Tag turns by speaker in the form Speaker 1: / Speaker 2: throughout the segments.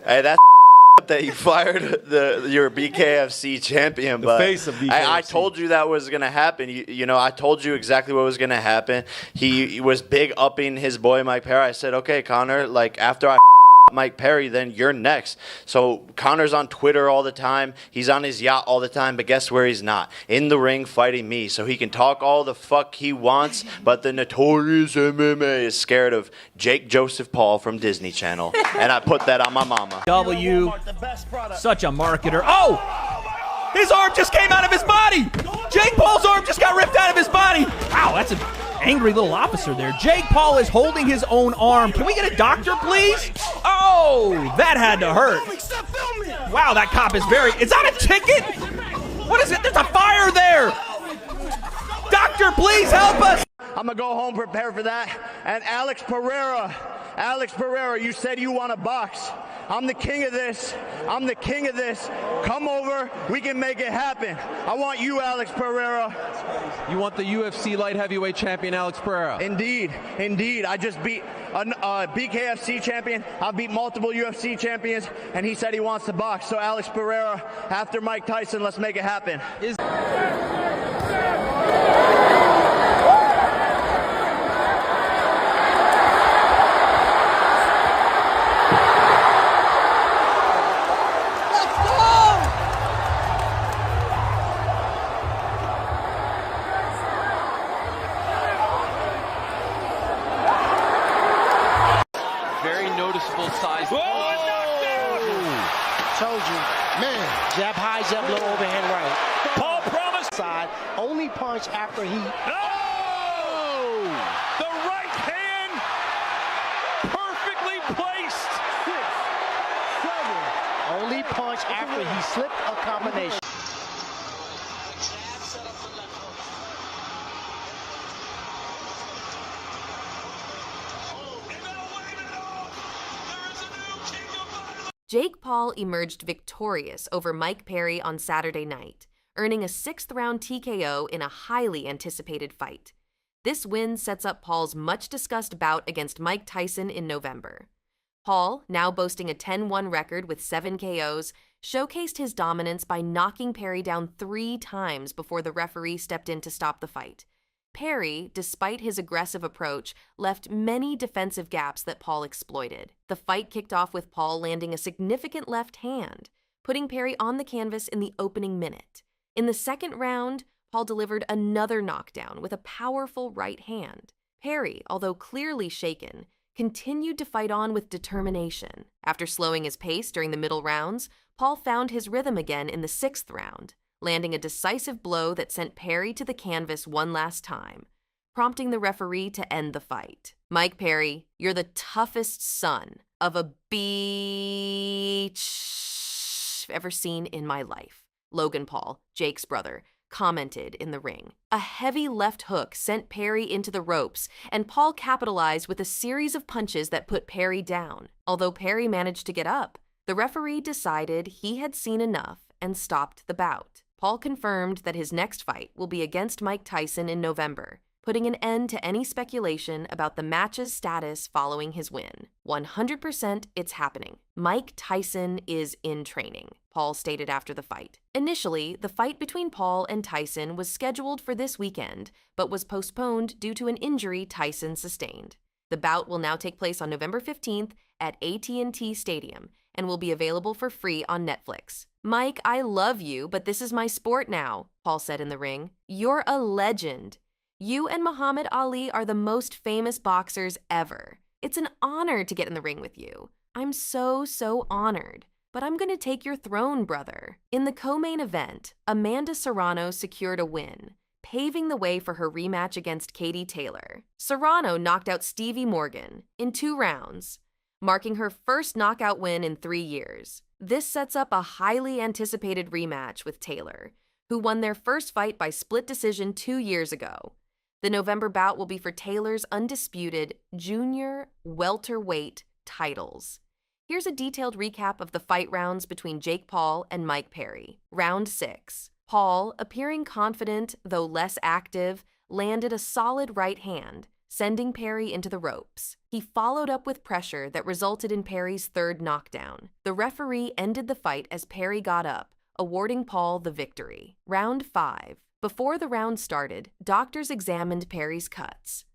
Speaker 1: Hey, that's that you fired your BKFC champion, but
Speaker 2: the face of BKFC.
Speaker 1: I told you that was gonna happen. You know, I told you exactly what was gonna happen. He was big upping his boy Mike Perry. I said, okay, Conor, like after I Mike Perry, then you're next. So Conor's on Twitter all the time. He's on his yacht all the time, but guess where he's not? In the ring fighting me. So he can talk all the fuck he wants, but the notorious MMA is scared of Jake Joseph Paul from Disney Channel. And I put that on my mama.
Speaker 3: Such a marketer. Oh! His arm just came out of his body! Jake Paul's arm just got ripped out of his body! Wow, that's an angry little officer there. Jake Paul is holding his own arm. Can we get a doctor, please? Oh, that had to hurt. Wow, that cop is is that a ticket? What is it? There's a fire there! Doctor, please help us!
Speaker 1: I'm going to go home prepare for that. And Alex Pereira, you said you want to box. I'm the king of this. Come over. We can make it happen. I want you, Alex Pereira.
Speaker 2: You want the UFC light heavyweight champion, Alex Pereira?
Speaker 1: Indeed. I just beat a BKFC champion. I beat multiple UFC champions, and he said he wants to box. So Alex Pereira, after Mike Tyson, let's make it happen.
Speaker 4: Size.
Speaker 5: Told you, man. Jab high, jab low, overhand right.
Speaker 4: Paul promised.
Speaker 5: Side. Only punch after he.
Speaker 4: Oh! The right hand perfectly placed.
Speaker 5: 6, 7. Only punch after he slipped a combination.
Speaker 6: Jake Paul emerged victorious over Mike Perry on Saturday night, earning a 6th-round TKO in a highly anticipated fight. This win sets up Paul's much-discussed bout against Mike Tyson in November. Paul, now boasting a 10-1 record with 7 KOs, showcased his dominance by knocking Perry down 3 times before the referee stepped in to stop the fight. Perry, despite his aggressive approach, left many defensive gaps that Paul exploited. The fight kicked off with Paul landing a significant left hand, putting Perry on the canvas in the opening minute. In the second round, Paul delivered another knockdown with a powerful right hand. Perry, although clearly shaken, continued to fight on with determination. After slowing his pace during the middle rounds, Paul found his rhythm again in the 6th round, landing a decisive blow that sent Perry to the canvas one last time, prompting the referee to end the fight. Mike Perry, you're the toughest son of a bitch I've ever seen in my life, Logan Paul, Jake's brother, commented in the ring. A heavy left hook sent Perry into the ropes, and Paul capitalized with a series of punches that put Perry down. Although Perry managed to get up, the referee decided he had seen enough and stopped the bout. Paul confirmed that his next fight will be against Mike Tyson in November, putting an end to any speculation about the match's status following his win. 100% it's happening. Mike Tyson is in training, Paul stated after the fight. Initially, the fight between Paul and Tyson was scheduled for this weekend, but was postponed due to an injury Tyson sustained. The bout will now take place on November 15th at AT&T Stadium and will be available for free on Netflix. Mike, I love you, but this is my sport now, Paul said in the ring. You're a legend. You and Muhammad Ali are the most famous boxers ever. It's an honor to get in the ring with you. I'm so honored. But I'm going to take your throne, brother. In the co-main event, Amanda Serrano secured a win, paving the way for her rematch against Katie Taylor. Serrano knocked out Stevie Morgan in 2 rounds, marking her first knockout win in 3 years. This sets up a highly anticipated rematch with Taylor, who won their first fight by split decision 2 years ago. The November bout will be for Taylor's undisputed junior welterweight titles. Here's a detailed recap of the fight rounds between Jake Paul and Mike Perry. Round 6. Paul, appearing confident though less active, landed a solid right hand, sending Perry into the ropes. He followed up with pressure that resulted in Perry's third knockdown. The referee ended the fight as Perry got up, awarding Paul the victory. Round 5. Before the round started, doctors examined Perry's cuts.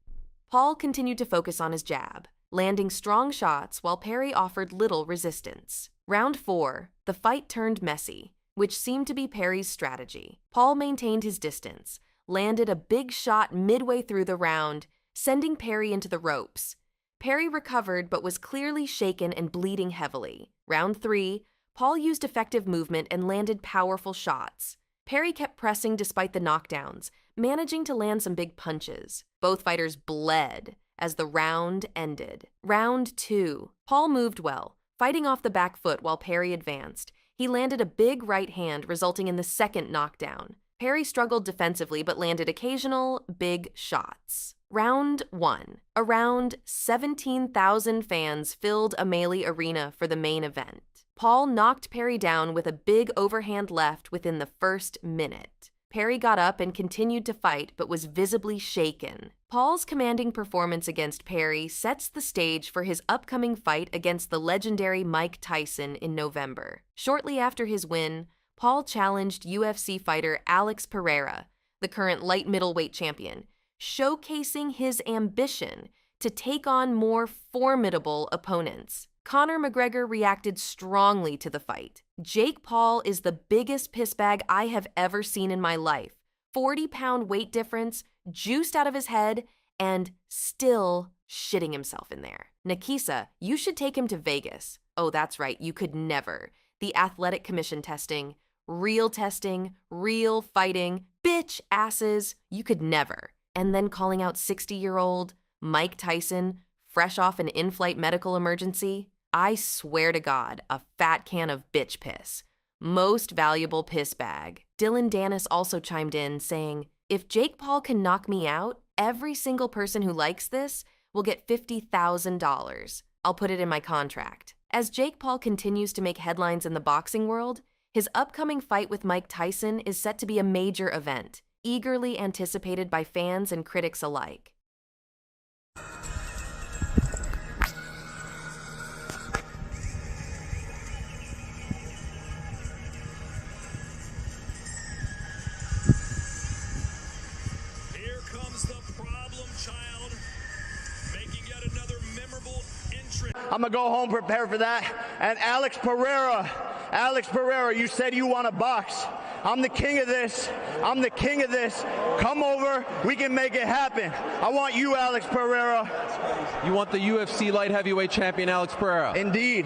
Speaker 6: Paul continued to focus on his jab, landing strong shots while Perry offered little resistance. Round 4. The fight turned messy, which seemed to be Perry's strategy. Paul maintained his distance, landed a big shot midway through the round, sending Perry into the ropes. Perry recovered but was clearly shaken and bleeding heavily. Round 3. Paul used effective movement and landed powerful shots. Perry kept pressing despite the knockdowns, managing to land some big punches. Both fighters bled as the round ended. Round 2. Paul moved well, fighting off the back foot while Perry advanced. He landed a big right hand, resulting in the second knockdown. Perry struggled defensively but landed occasional big shots. Round 1. Around 17,000 fans filled Amalie Arena for the main event. Paul knocked Perry down with a big overhand left within the first minute. Perry got up and continued to fight but was visibly shaken. Paul's commanding performance against Perry sets the stage for his upcoming fight against the legendary Mike Tyson in November. Shortly after his win, Paul challenged UFC fighter Alex Pereira, the current light middleweight champion, showcasing his ambition to take on more formidable opponents. Conor McGregor reacted strongly to the fight. Jake Paul is the biggest pissbag I have ever seen in my life. 40-pound weight difference, juiced out of his head, and still shitting himself in there. Nikisa, you should take him to Vegas. Oh, that's right, you could never. The athletic commission testing, real fighting, bitch asses, you could never. And then calling out 60-year-old Mike Tyson, fresh off an in-flight medical emergency. I swear to God, a fat can of bitch piss. Most valuable piss bag. Dylan Dennis also chimed in saying, if Jake Paul can knock me out, every single person who likes this will get $50,000. I'll put it in my contract. As Jake Paul continues to make headlines in the boxing world, his upcoming fight with Mike Tyson is set to be a major event, eagerly anticipated by fans and critics alike.
Speaker 1: I'm going to go home, prepare for that. And Alex Pereira, you said you want to box. I'm the king of this. Come over. We can make it happen. I want you, Alex Pereira.
Speaker 2: You want the UFC light heavyweight champion, Alex Pereira?
Speaker 1: Indeed.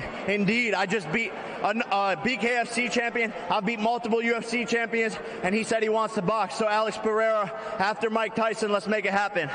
Speaker 1: I just beat a BKFC champion. I beat multiple UFC champions, and he said he wants to box. So Alex Pereira, after Mike Tyson, let's make it happen.